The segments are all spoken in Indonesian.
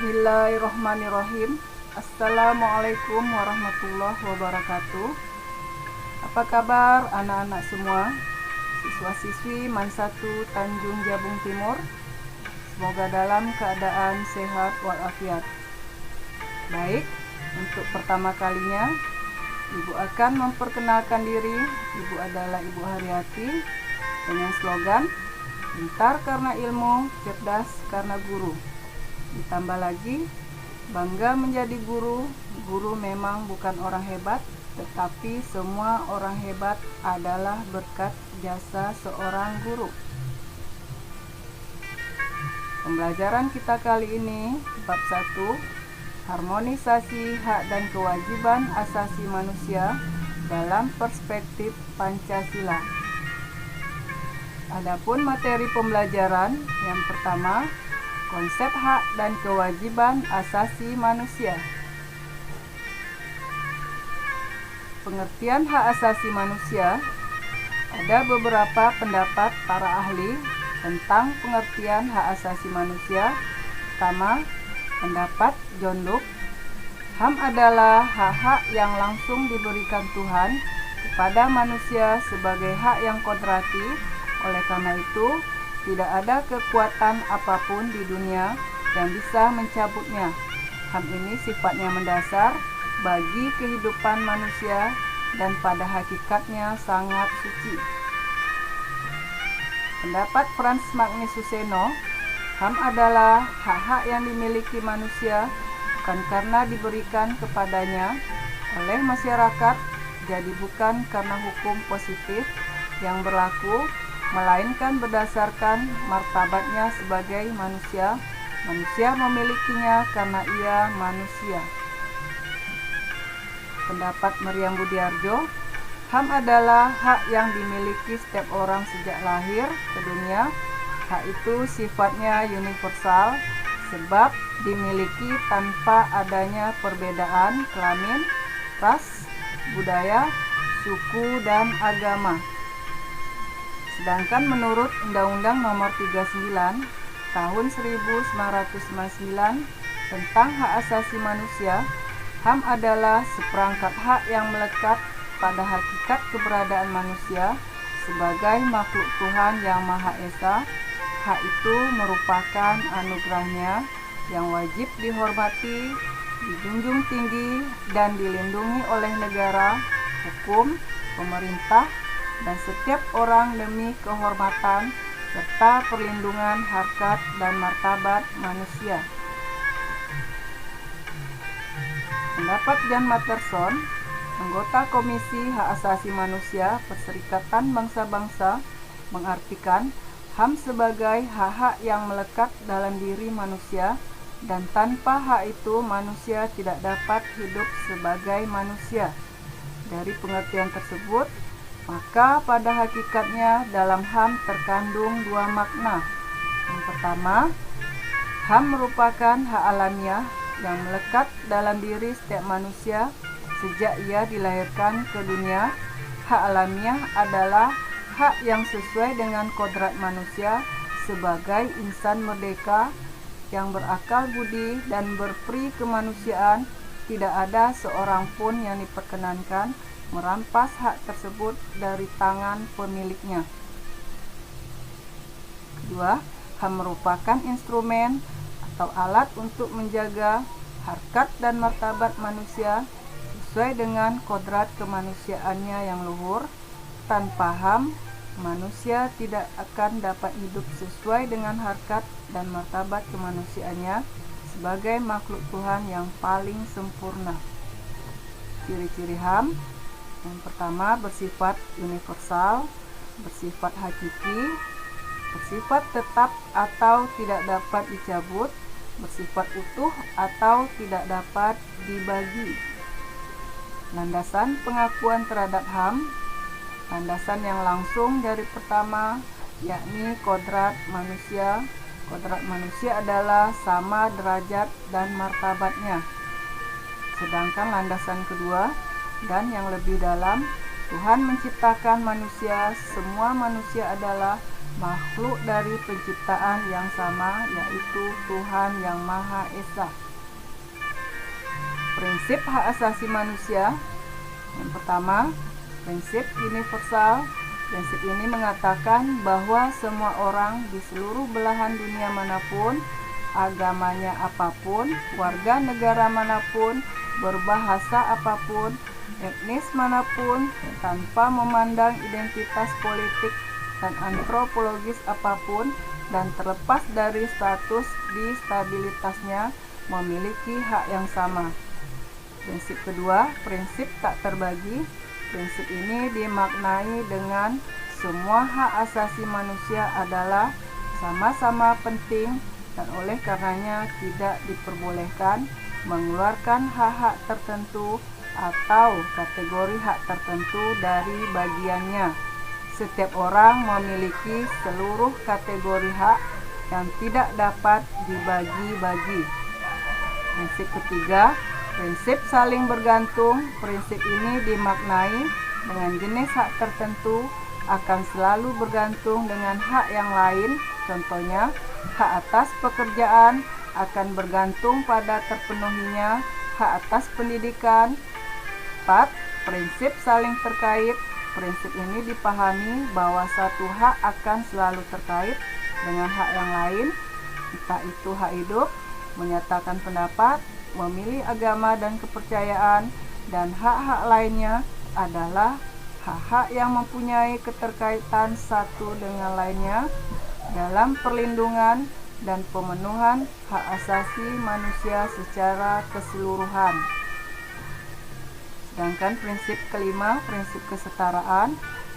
Bismillahirrahmanirrahim. Assalamualaikum warahmatullahi wabarakatuh. Apa kabar anak-anak semua? Siswa-siswi MAN 1 Tanjung Jabung Timur. Semoga dalam keadaan sehat walafiat. Baik, untuk pertama kalinya Ibu akan memperkenalkan diri. Ibu adalah Ibu Haryati dengan slogan pintar karena ilmu, cerdas karena guru. Ditambah lagi, bangga menjadi guru. Guru memang bukan orang hebat, tetapi semua orang hebat adalah berkat jasa seorang guru. Pembelajaran kita kali ini bab 1, harmonisasi hak dan kewajiban asasi manusia dalam perspektif Pancasila. Adapun materi pembelajaran yang pertama, konsep hak dan kewajiban asasi manusia. Pengertian hak asasi manusia, ada beberapa pendapat para ahli tentang pengertian hak asasi manusia. Pertama, pendapat John Locke, HAM adalah hak-hak yang langsung diberikan Tuhan kepada manusia sebagai hak yang kodrati. Oleh karena itu, tidak ada kekuatan apapun di dunia yang bisa mencabutnya. HAM ini sifatnya mendasar bagi kehidupan manusia dan pada hakikatnya sangat suci. Pendapat Frans Magnus Suseno, HAM adalah hak-hak yang dimiliki manusia bukan karena diberikan kepadanya oleh masyarakat, jadi bukan karena hukum positif yang berlaku, melainkan berdasarkan martabatnya sebagai manusia. Manusia memilikinya karena ia manusia. Pendapat Meriam Budiarjo, HAM adalah hak yang dimiliki setiap orang sejak lahir ke dunia. Hak itu sifatnya universal sebab dimiliki tanpa adanya perbedaan kelamin, ras, budaya, suku, dan agama. Sedangkan menurut Undang-Undang Nomor 39 Tahun 1999 tentang Hak Asasi Manusia, HAM adalah seperangkat hak yang melekat pada hakikat keberadaan manusia sebagai makhluk Tuhan yang Maha Esa. Hak itu merupakan anugerahnya yang wajib dihormati, dijunjung tinggi, dan dilindungi oleh negara, hukum, pemerintah, dan setiap orang demi kehormatan serta perlindungan harkat dan martabat manusia. Pendapat John Matterson, anggota Komisi Hak Asasi Manusia Perserikatan Bangsa-Bangsa, mengartikan HAM sebagai hak-hak yang melekat dalam diri manusia, dan tanpa hak itu manusia tidak dapat hidup sebagai manusia. Dari pengertian tersebut, maka pada hakikatnya dalam HAM terkandung dua makna. Yang pertama, HAM merupakan hak alamiah yang melekat dalam diri setiap manusia sejak ia dilahirkan ke dunia. Hak alamiah adalah hak yang sesuai dengan kodrat manusia sebagai insan merdeka yang berakal budi dan berperi kemanusiaan. Tidak ada seorang pun yang diperkenankan merampas hak tersebut dari tangan pemiliknya. Kedua, HAM merupakan instrumen atau alat untuk menjaga harkat dan martabat manusia sesuai dengan kodrat kemanusiaannya yang luhur. Tanpa HAM, manusia tidak akan dapat hidup sesuai dengan harkat dan martabat kemanusiaannya sebagai makhluk Tuhan yang paling sempurna. Ciri-ciri HAM: yang pertama, bersifat universal, bersifat hakiki, bersifat tetap atau tidak dapat dicabut, bersifat utuh atau tidak dapat dibagi. Landasan pengakuan terhadap HAM: landasan yang langsung dari pertama, yakni kodrat manusia. Kodrat manusia adalah sama derajat dan martabatnya. Sedangkan landasan kedua dan yang lebih dalam, Tuhan menciptakan manusia. Semua manusia adalah makhluk dari penciptaan yang sama, yaitu Tuhan Yang Maha Esa. Prinsip hak asasi manusia. Yang pertama, prinsip universal. Prinsip ini mengatakan bahwa semua orang di seluruh belahan dunia manapun, agamanya apapun, warga negara manapun, berbahasa apapun, etnis manapun, tanpa memandang identitas politik dan antropologis apapun, dan terlepas dari status distabilitasnya, memiliki hak yang sama. Prinsip kedua, prinsip tak terbagi. Prinsip ini dimaknai dengan semua hak asasi manusia adalah sama-sama penting dan oleh karenanya tidak diperbolehkan mengeluarkan hak-hak tertentu atau kategori hak tertentu dari bagiannya. Setiap orang memiliki seluruh kategori hak yang tidak dapat dibagi-bagi. Prinsip ketiga, prinsip saling bergantung. Prinsip ini dimaknai dengan jenis hak tertentu akan selalu bergantung dengan hak yang lain. Contohnya, hak atas pekerjaan akan bergantung pada terpenuhinya hak atas pendidikan. 4. Prinsip saling terkait. Prinsip ini dipahami bahwa satu hak akan selalu terkait dengan hak yang lain, entah itu hak hidup, menyatakan pendapat, memilih agama dan kepercayaan, dan hak-hak lainnya adalah hak-hak yang mempunyai keterkaitan satu dengan lainnya dalam perlindungan dan pemenuhan hak asasi manusia secara keseluruhan. Sedangkan prinsip kelima, prinsip kesetaraan.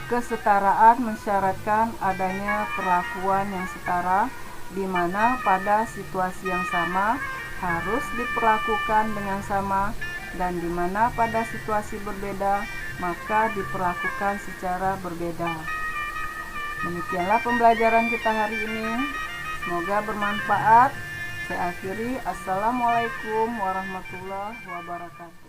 Kesetaraan mensyaratkan adanya perlakuan yang setara, di mana pada situasi yang sama harus diperlakukan dengan sama, dan di mana pada situasi berbeda maka diperlakukan secara berbeda. Demikianlah pembelajaran kita hari ini. Semoga bermanfaat. Saya akhiri. Assalamualaikum warahmatullahi wabarakatuh.